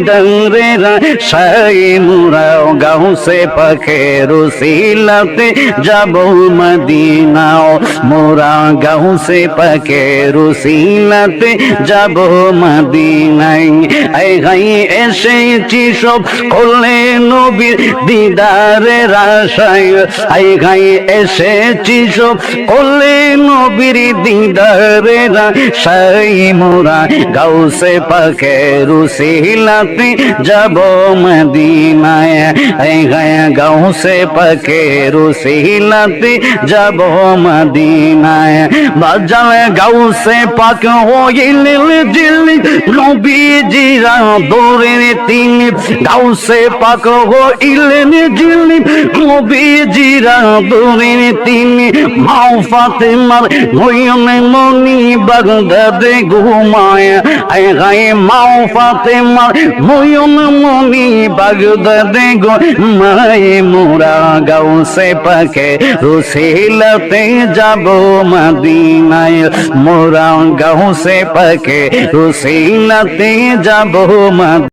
দিদারে আশায় মোরা গাউসে পাকের উসিলাতে যাব মদিনা মোরা গাউসে পাকের উসিলাতে যাব মদিনায় আয় হাই এসেছি সব কোলে নবীর দিদারের আশায় আয় হাই এসেছি সব কোলে নবীর দিদারের আশায় মোরা গাউসে পাকের উসিলাতে যাব মদিনায় আয় হাই গাউসে পাকের উসিলাতে যাব মদিনায় বাজালে গাউসে পাক হইলে দিল্লি নবীজিরা দৌড়ে তিনি গাউসে পাক হইলেন দিল্লি নবীজিরা দৌড়ে তিনি মাও ফাতেমার নয়নে মনি বাগদাদে ঘুমায় আয় হায় মাও ফাতেমার নয়নে মনি বাগদাদে ঘুমায় মোরা গাউসে পাকে রুসিলাতে যাব মদিনায় মোরা গাউসে পাকে রুসিলাতে যাব মদিনায়।